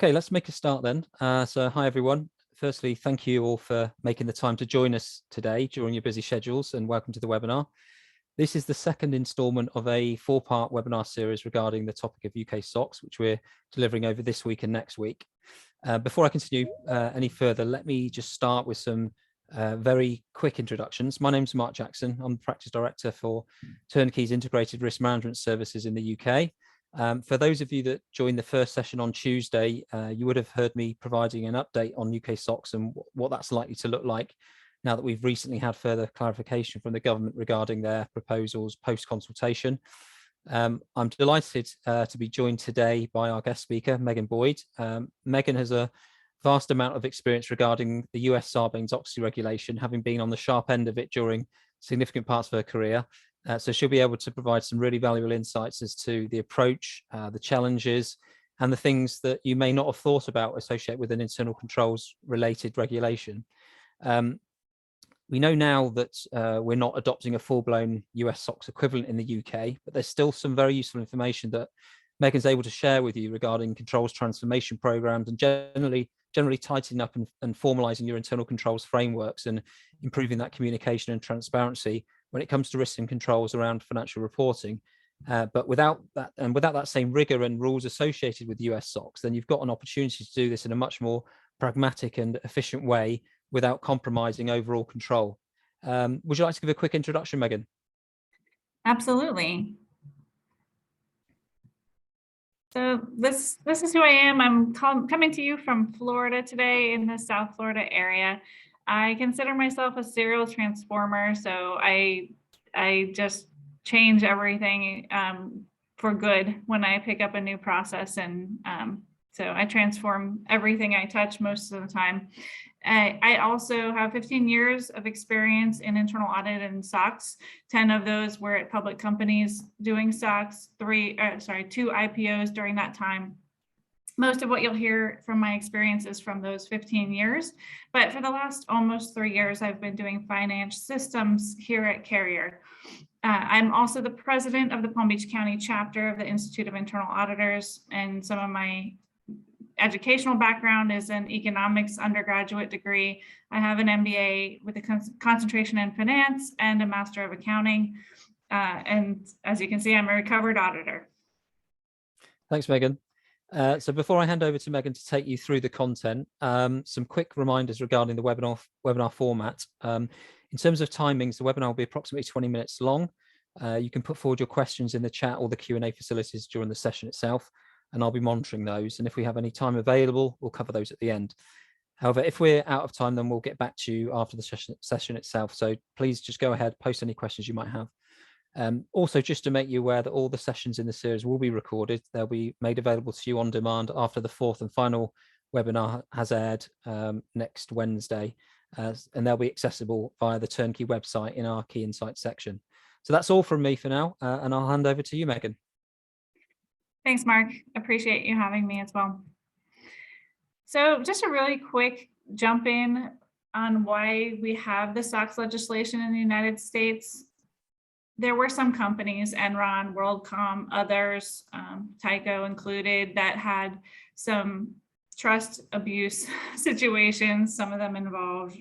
Okay, let's make a start then. So hi, everyone. Firstly, thank you all for making the time to join us today during your busy schedules, and welcome to the webinar. This is the second installment of a four-part webinar series regarding the topic of UK SOX, which we're delivering over this week and next week. Before I continue any further, let me just start with some very quick introductions. My name's Mark Jackson. I'm the Practice Director for Turnkey's Integrated Risk Management Services in the UK. For those of you that joined the first session on Tuesday, you would have heard me providing an update on UK SOX and what that's likely to look like now that we've recently had further clarification from the government regarding their proposals post-consultation. I'm delighted to be joined today by our guest speaker, Megan Boyd. Megan has a vast amount of experience regarding the US Sarbanes-Oxley regulation, having been on the sharp end of it during significant parts of her career. So she'll be able to provide some really valuable insights as to the approach, the challenges, and the things that you may not have thought about associated with an internal controls related regulation. We know now that we're not adopting a full-blown US SOX equivalent in the UK, but there's still some very useful information that Megan's able to share with you regarding controls transformation programs and generally tightening up and formalizing your internal controls frameworks and improving that communication and transparency when it comes to risks and controls around financial reporting. But without that same rigor and rules associated with US SOX, then you've got an opportunity to do this in a much more pragmatic and efficient way without compromising overall control. Would you like to give a quick introduction, Megan? Absolutely. So this is who I am. I'm coming to you from Florida today, in the South Florida area. I consider myself a serial transformer, so I just change everything for good when I pick up a new process, and so I transform everything I touch most of the time. I also have 15 years of experience in internal audit and SOX. 10 of those were at public companies doing SOX, 2 IPOs during that time. Most of what you'll hear from my experience is from those 15 years, but for the last almost 3 years, I've been doing finance systems here at Carrier. I'm also the president of the Palm Beach County chapter of the Institute of Internal Auditors, and some of my educational background is an economics undergraduate degree. I have an MBA with a concentration in finance and a Master of Accounting. And as you can see, I'm a recovered auditor. Thanks, Megan. So before I hand over to Megan to take you through the content, some quick reminders regarding the webinar format. In terms of timings, the webinar will be approximately 20 minutes long. You can put forward your questions in the chat or the Q&A facilities during the session itself, and I'll be monitoring those. And if we have any time available, we'll cover those at the end. However, if we're out of time, then we'll get back to you after the session itself. So please just go ahead, post any questions you might have. Also, just to make you aware that all the sessions in the series will be recorded. They'll be made available to you on demand after the fourth and final webinar has aired next Wednesday, and they'll be accessible via the Turnkey website in our Key Insights section. So that's all from me for now, and I'll hand over to you, Megan. Thanks, Mark. Appreciate you having me as well. So just a really quick jump in on why we have the SOX legislation in the United States. There were some companies, Enron, WorldCom, others, Tyco included, that had some trust abuse situations. Some of them involved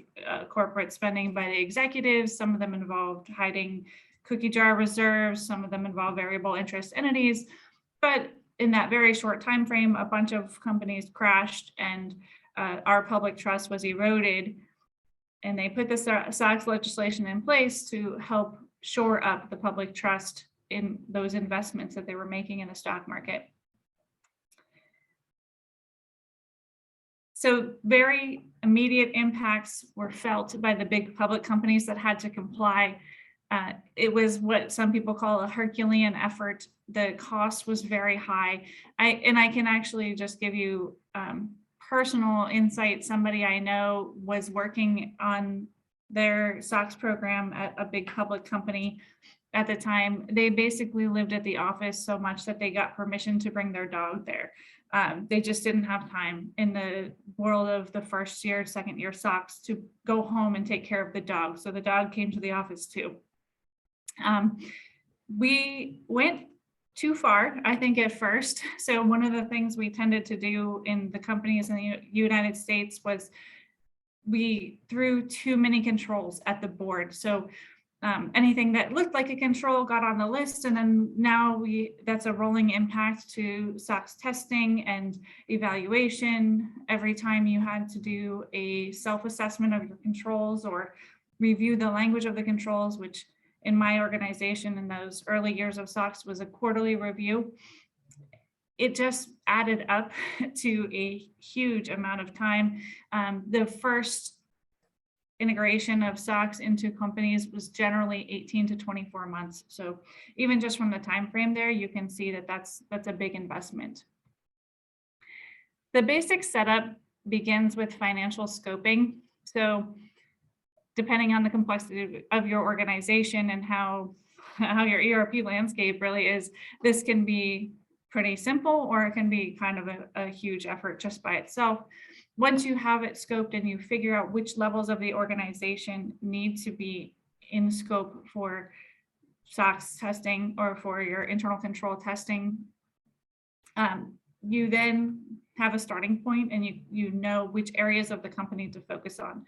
corporate spending by the executives. Some of them involved hiding cookie jar reserves. Some of them involved variable interest entities. But in that very short time frame, a bunch of companies crashed, and our public trust was eroded. And they put the SOX legislation in place to help shore up the public trust in those investments that they were making in the stock market. So very immediate impacts were felt by the big public companies that had to comply. It was what some people call a Herculean effort. The cost was very high. I can actually just give you personal insight. Somebody I know was working on their SOX program at a big public company at the time. They basically lived at the office so much that they got permission to bring their dog there. They just didn't have time in the world of the first year, second year SOX to go home and take care of the dog. So the dog came to the office too. We went too far, I think, at first. So one of the things we tended to do in the companies in the United States was we threw too many controls at the board. So anything that looked like a control got on the list, and then now that's a rolling impact to SOX testing and evaluation. Every time you had to do a self-assessment of your controls or review the language of the controls, which in my organization in those early years of SOX was a quarterly review, it just added up to a huge amount of time. The first integration of SOX into companies was generally 18 to 24 months. So even just from the time frame there, you can see that that's a big investment. The basic setup begins with financial scoping. So depending on the complexity of your organization and how your ERP landscape really is, this can be pretty simple, or it can be kind of a huge effort just by itself. Once you have it scoped and you figure out which levels of the organization need to be in scope for SOX testing or for your internal control testing, you then have a starting point, and you know which areas of the company to focus on.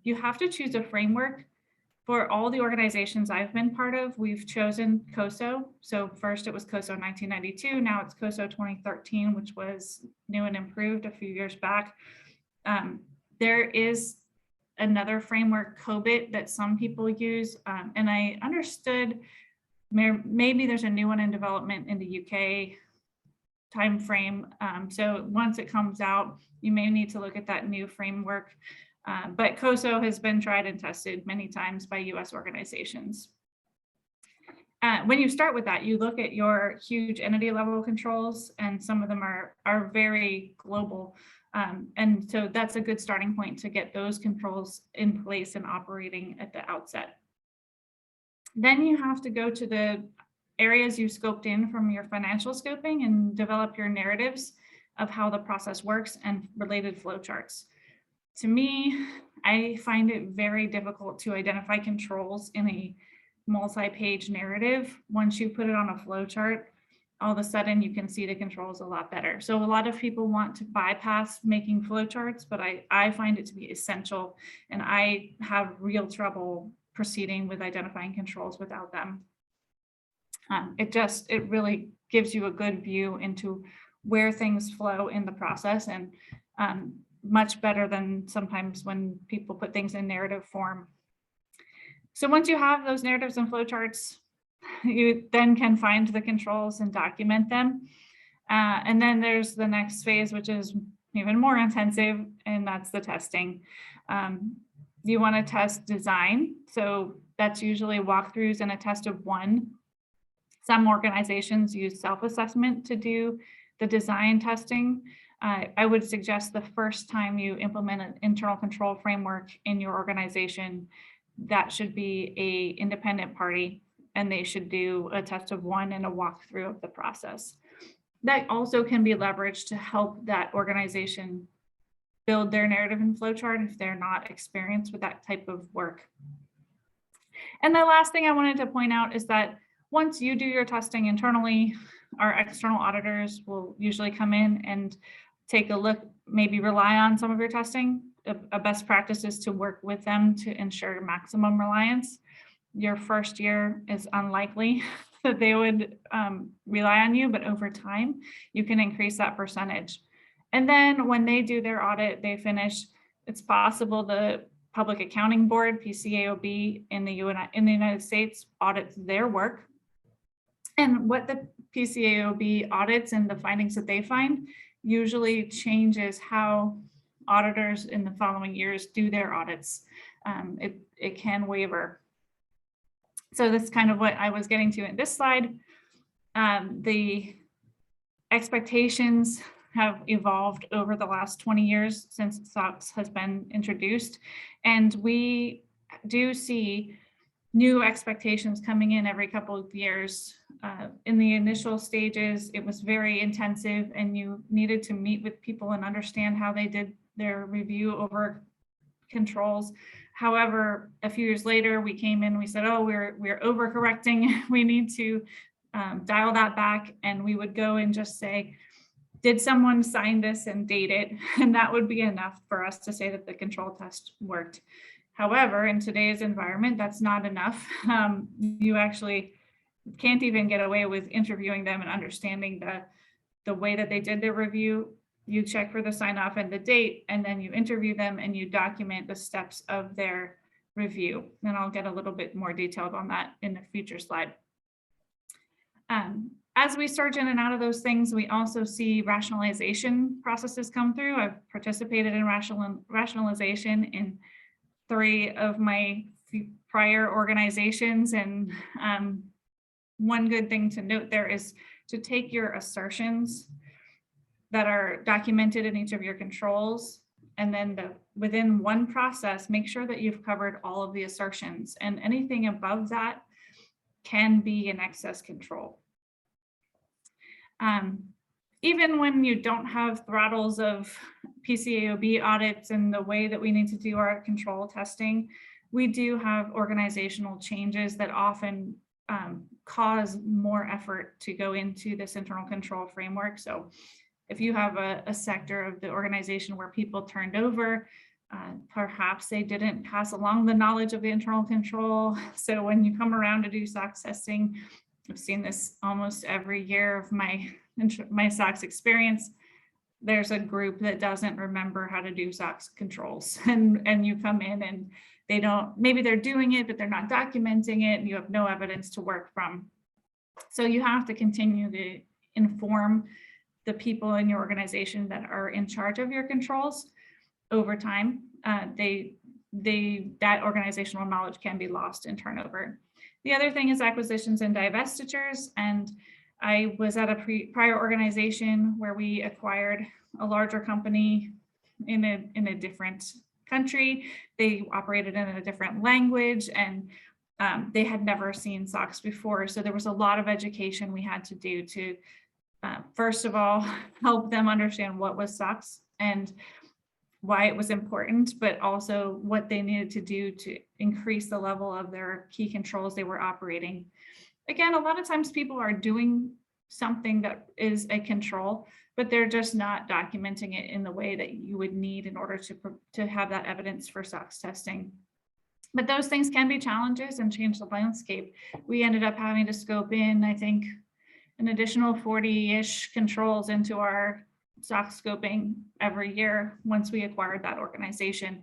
You have to choose a framework. For all the organizations I've been part of, we've chosen COSO. So first it was COSO 1992, now it's COSO 2013, which was new and improved a few years back. There is another framework, COBIT, that some people use, and I understood maybe there's a new one in development in the UK timeframe. So once it comes out, you may need to look at that new framework. But COSO has been tried and tested many times by US organizations. When you start with that, you look at your huge entity level controls, and some of them are very global. And so that's a good starting point to get those controls in place and operating at the outset. Then you have to go to the areas you scoped in from your financial scoping and develop your narratives of how the process works and related flowcharts. To me, I find it very difficult to identify controls in a multi-page narrative. Once you put it on a flowchart, all of a sudden you can see the controls a lot better. So a lot of people want to bypass making flowcharts, but I find it to be essential, and I have real trouble proceeding with identifying controls without them. It really gives you a good view into where things flow in the process, and much better than sometimes when people put things in narrative form. So once you have those narratives and flowcharts, you then can find the controls and document them. And then there's the next phase, which is even more intensive, and that's the testing. You want to test design. So that's usually walkthroughs and a test of one. Some organizations use self-assessment to do the design testing. I would suggest the first time you implement an internal control framework in your organization, that should be an independent party, and they should do a test of one and a walkthrough of the process. That also can be leveraged to help that organization build their narrative and flowchart if they're not experienced with that type of work. And the last thing I wanted to point out is that once you do your testing internally, our external auditors will usually come in and take a look, maybe rely on some of your testing. A best practice is to work with them to ensure maximum reliance. Your first year is unlikely that they would rely on you, but over time, you can increase that percentage. And then when they do their audit, they finish, it's possible the Public Accounting Board, PCAOB in the United States, audits their work. And what the PCAOB audits and the findings that they find usually changes how auditors in the following years do their audits. It can waver. So that's kind of what I was getting to in this slide. The expectations have evolved over the last 20 years since SOX has been introduced. And we do see new expectations coming in every couple of years. In the initial stages, it was very intensive, and you needed to meet with people and understand how they did their review over controls. However, a few years later, we came in, we said, oh, we're overcorrecting. We need to dial that back, and we would go and just say, did someone sign this and date it? And that would be enough for us to say that the control test worked. However, in today's environment, that's not enough. You actually can't even get away with interviewing them and understanding the way that they did their review. You check for the sign off and the date, and then you interview them and you document the steps of their review. And I'll get a little bit more detailed on that in a future slide. As we search in and out of those things, we also see rationalization processes come through. I've participated in rationalization in 3 of my prior organizations. And one good thing to note there is to take your assertions that are documented in each of your controls, and then within one process, make sure that you've covered all of the assertions, and anything above that can be an excess control. Even when you don't have throttles of PCAOB audits and the way that we need to do our control testing, we do have organizational changes that often cause more effort to go into this internal control framework. So if you have a sector of the organization where people turned over, perhaps they didn't pass along the knowledge of the internal control. So when you come around to do SOX testing, I've seen this almost every year of my SOX experience, there's a group that doesn't remember how to do SOX controls, and you come in and they don't, maybe they're doing it, but they're not documenting it, and you have no evidence to work from. So you have to continue to inform the people in your organization that are in charge of your controls over time. That organizational knowledge can be lost in turnover. The other thing is acquisitions and divestitures. And I was at a prior organization where we acquired a larger company in a different country. They operated in a different language, and they had never seen SOX before. So there was a lot of education we had to do to, first of all, help them understand what was SOX and why it was important, but also what they needed to do to increase the level of their key controls they were operating. Again, a lot of times people are doing something that is a control, but they're just not documenting it in the way that you would need in order to have that evidence for SOX testing. But those things can be challenges and change the landscape. We ended up having to scope in, I think, an additional 40-ish controls into our SOX scoping every year once we acquired that organization.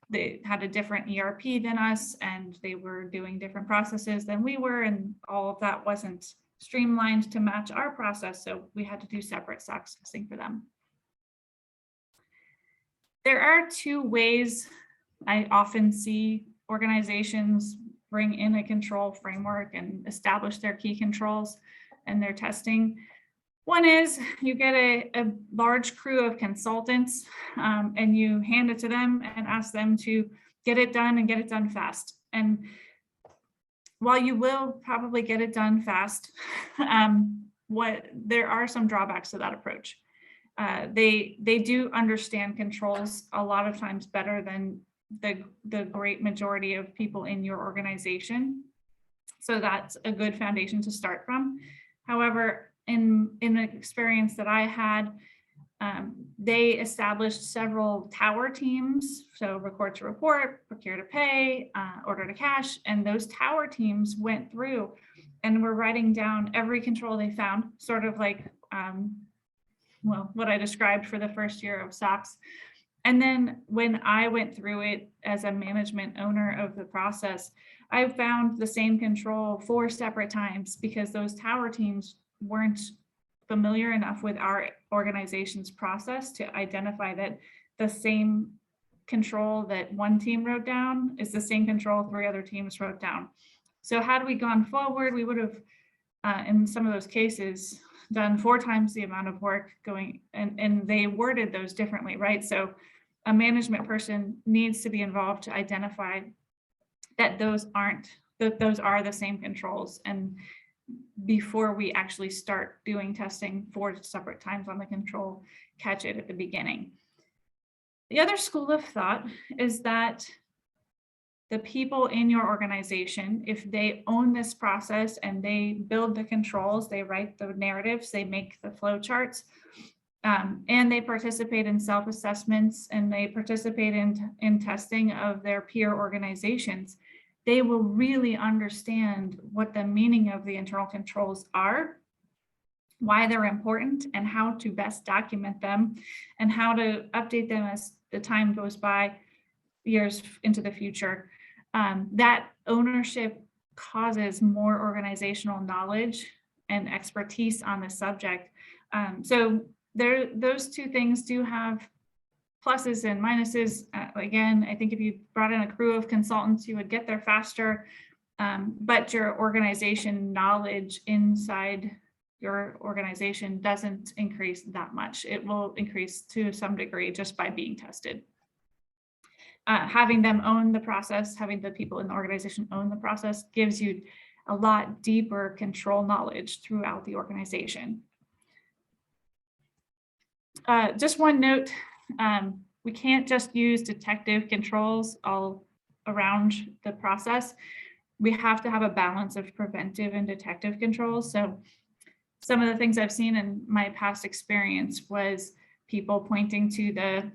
They had a different ERP than us, and they were doing different processes than we were, and all of that wasn't streamlined to match our process, so we had to do separate SOX testing for them. There are 2 ways I often see organizations bring in a control framework and establish their key controls and their testing. One is you get a large crew of consultants, and you hand it to them and ask them to get it done and get it done fast. And while you will probably get it done fast, there are some drawbacks to that approach. They do understand controls a lot of times better than the great majority of people in your organization. So that's a good foundation to start from. However, in the experience that I had, they established several tower teams, so record to report, procure to pay, order to cash, and those tower teams went through and were writing down every control they found, sort of like, what I described for the first year of SOX. And then when I went through it as a management owner of the process, I found the same control 4 separate times because those tower teams weren't familiar enough with our organization's process to identify that the same control that one team wrote down is the same control 3 other teams wrote down. So had we gone forward, we would have, in some of those cases, done 4 times the amount of work going, and they worded those differently, right? So a management person needs to be involved to identify that those are the same controls, and before we actually start doing testing 4 separate times on the control, catch it at the beginning. The other school of thought is that the people in your organization, if they own this process and they build the controls, they write the narratives, they make the flow charts, and they participate in self-assessments and they participate in testing of their peer organizations, they will really understand what the meaning of the internal controls are, why they're important, and how to best document them, and how to update them as the time goes by, years into the future. That ownership causes more organizational knowledge and expertise on the subject. So those two things do have pluses and minuses. Again, I think if you brought in a crew of consultants, you would get there faster, but your organization knowledge inside your organization doesn't increase that much. It will increase to some degree just by being tested. Having them own the process, having the people in the organization own the process gives you a lot deeper control knowledge throughout the organization. Just one note, we can't just use detective controls all around the process. We have to have a balance of preventive and detective controls. So some of the things I've seen in my past experience was people pointing to the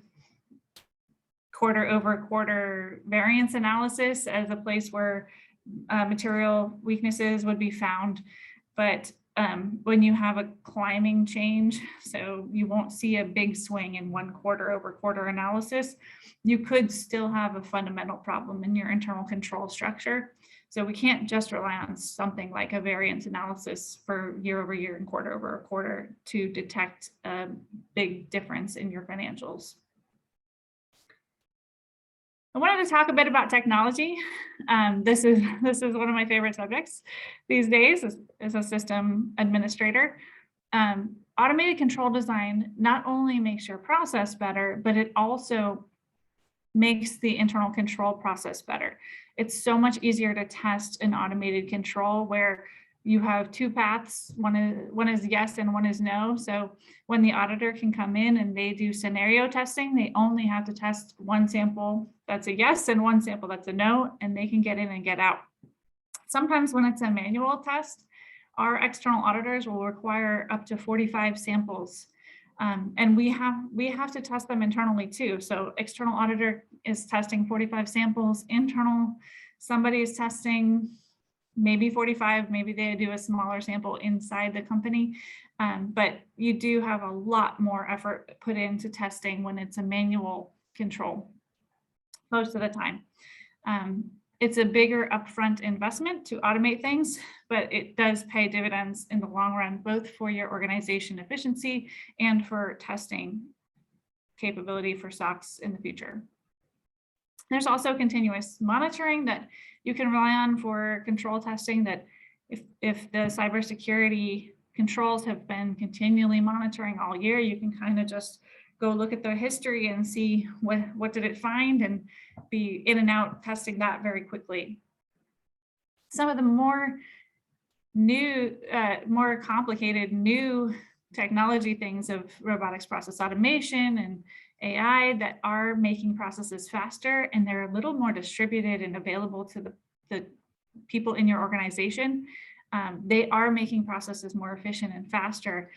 quarter over quarter variance analysis as a place where material weaknesses would be found. But when you have a climbing change, so you won't see a big swing in one quarter over quarter analysis, you could still have a fundamental problem in your internal control structure. So we can't just rely on something like a variance analysis for year over year and quarter over quarter to detect a big difference in your financials. I wanted to talk a bit about technology. This is one of my favorite subjects these days as a system administrator. Automated control design not only makes your process better, but it also makes the internal control process better. It's so much easier to test an automated control where you have two paths, one is yes and one is no. So when the auditor can come in and they do scenario testing, they only have to test one sample that's a yes and one sample that's a no, and they can get in and get out. Sometimes when it's a manual test, our external auditors will require up to 45 samples. And we have to test them internally too. So external auditor is testing 45 samples, internal, somebody is testing maybe 45, maybe they do a smaller sample inside the company. But you do have a lot more effort put into testing when it's a manual control most of the time. It's a bigger upfront investment to automate things, but it does pay dividends in the long run, both for your organization efficiency and for testing capability for SOX in the future. There's also continuous monitoring that you can rely on for control testing, that if the cybersecurity controls have been continually monitoring all year, you can kind of just go look at their history and see what did it find and be in and out testing that very quickly. Some of the more complicated new technology things of robotics process automation and AI that are making processes faster, and they're a little more distributed and available to the people in your organization. They are making processes more efficient and faster.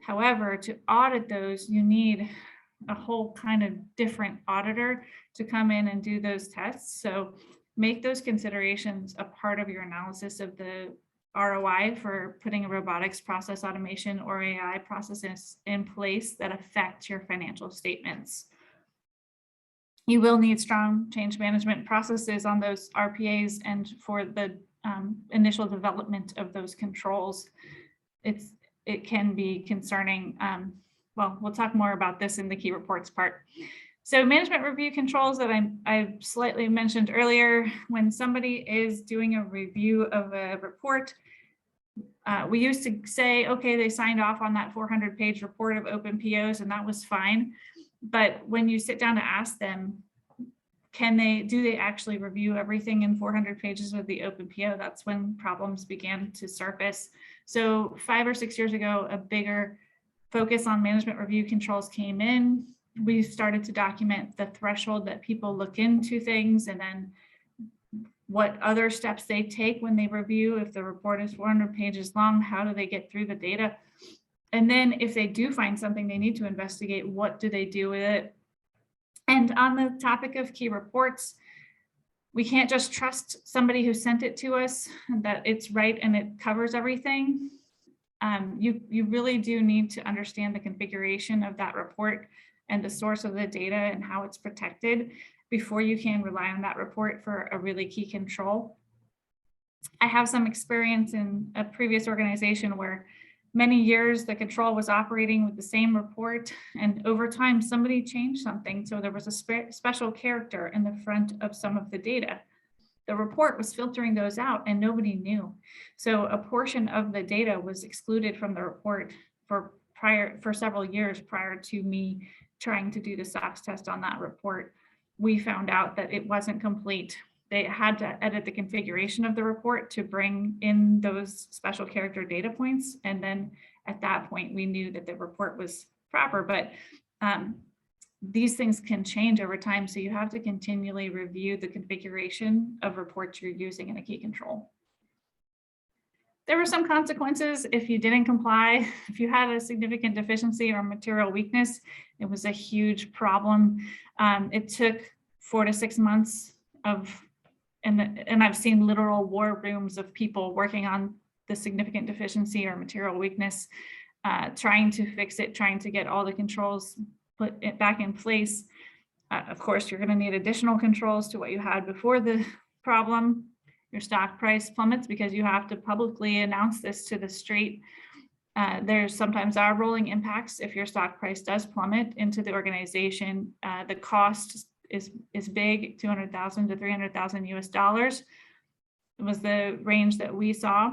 However, to audit those, you need a whole kind of different auditor to come in and do those tests. So make those considerations a part of your analysis of the ROI for putting a robotics process automation or AI processes in place that affect your financial statements. You will need strong change management processes on those RPAs and for the initial development of those controls. It can be concerning. Well, we'll talk more about this in the key reports part. So management review controls that I slightly mentioned earlier, when somebody is doing a review of a report, we used to say, okay, they signed off on that 400-page report of open POs and that was fine. But when you sit down to ask them, do they actually review everything in 400 pages of the open PO? That's when problems began to surface. So 5 or 6 years ago, a bigger focus on management review controls came in. We started to document the threshold that people look into things and then what other steps they take when they review. If the report is 400 pages long, how do they get through the data? And then if they do find something they need to investigate, what do they do with it? And on the topic of key reports, we can't just trust somebody who sent it to us that it's right and it covers everything. You really do need to understand the configuration of that report and the source of the data and how it's protected before you can rely on that report for a really key control. I have some experience in a previous organization where many years the control was operating with the same report, and over time somebody changed something, so there was a special character in the front of some of the data. The report was filtering those out and nobody knew. So a portion of the data was excluded from the report for several years prior to me trying to do the SOX test on that report. We found out that it wasn't complete. They had to edit the configuration of the report to bring in those special character data points. And then at that point, we knew that the report was proper, but these things can change over time. So you have to continually review the configuration of reports you're using in a key control. There were some consequences if you didn't comply. If you had a significant deficiency or material weakness, it was a huge problem. It took 4 to 6 months and I've seen literal war rooms of people working on the significant deficiency or material weakness, trying to fix it, trying to get all the controls put it back in place. Of course, you're going to need additional controls to what you had before the problem. Your stock price plummets because you have to publicly announce this to the street. There's sometimes are rolling impacts if your stock price does plummet into the organization. The cost is big, 200,000 to 300,000 US dollars. It was the range that we saw.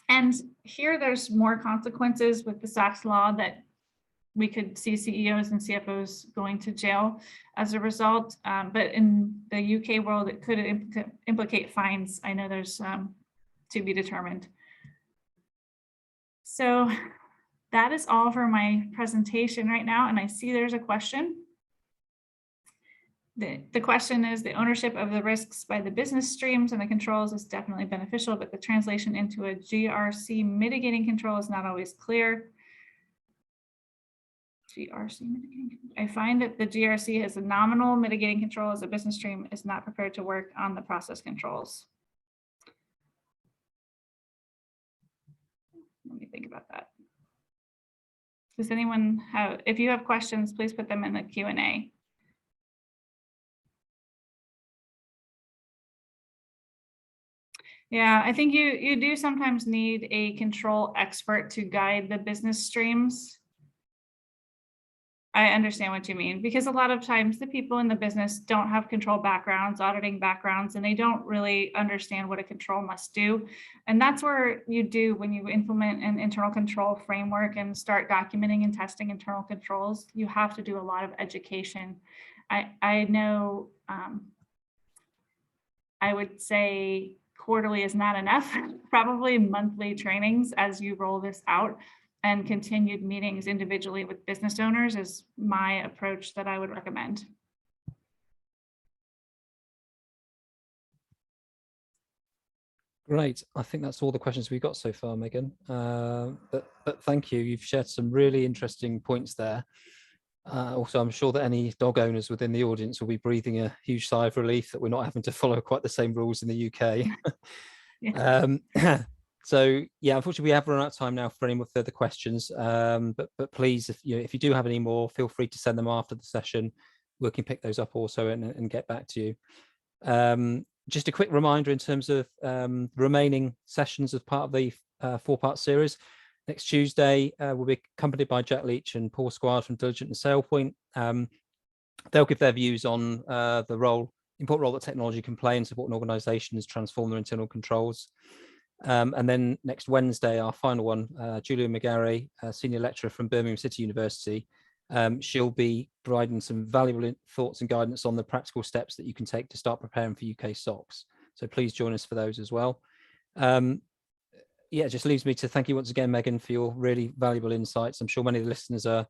And here there's more consequences with the SOX law that we could see CEOs and CFOs going to jail as a result. But in the UK world, it could implicate fines. I know there's to be determined. So that is all for my presentation right now. And I see there's a question. The question is, the ownership of the risks by the business streams and the controls is definitely beneficial, but the translation into a GRC mitigating control is not always clear. GRC mitigating. I find that the GRC has a nominal mitigating control as a business stream is not prepared to work on the process controls. Let me think about that. Does anyone have, if you have questions, please put them in the Q&A. Yeah, I think you do sometimes need a control expert to guide the business streams. I understand what you mean, because a lot of times the people in the business don't have control backgrounds, auditing backgrounds, and they don't really understand what a control must do. And that's where you do when you implement an internal control framework and start documenting and testing internal controls, you have to do a lot of education. I know I would say quarterly is not enough, probably monthly trainings as you roll this out, and continued meetings individually with business owners is my approach that I would recommend. Great. I think that's all the questions we've got so far, Megan. But thank you. You've shared some really interesting points there. Also, I'm sure that any dog owners within the audience will be breathing a huge sigh of relief that we're not having to follow quite the same rules in the UK. So yeah, unfortunately we have run out of time now for any more further questions. But please, if you do have any more, feel free to send them after the session. We can pick those up also and get back to you. Just a quick reminder in terms of remaining sessions as part of the 4-part series. Next Tuesday, we'll be accompanied by Jack Leach and Paul Squire from Diligent and SailPoint. They'll give their views on the important role that technology can play in supporting organizations transform their internal controls. And then next Wednesday, our final one, Julia McGarry, Senior Lecturer from Birmingham City University. She'll be providing some valuable thoughts and guidance on the practical steps that you can take to start preparing for UK SOX. So please join us for those as well. Yeah, it just leaves me to thank you once again, Megan, for your really valuable insights. I'm sure many of the listeners are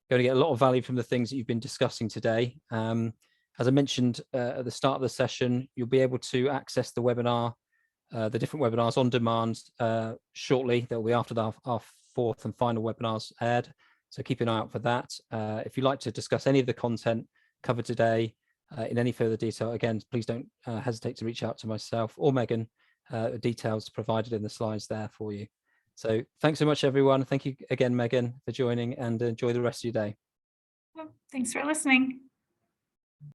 going to get a lot of value from the things that you've been discussing today. And As I mentioned at the start of the session, you'll be able to access the webinar, the different webinars on demand shortly. That will be after our fourth and final webinars aired. So keep an eye out for that. If you'd like to discuss any of the content covered today in any further detail, again, please don't hesitate to reach out to myself or Megan. Details provided in the slides there for you. So thanks so much, everyone. Thank you again, Megan, for joining, and enjoy the rest of your day. Thanks for listening.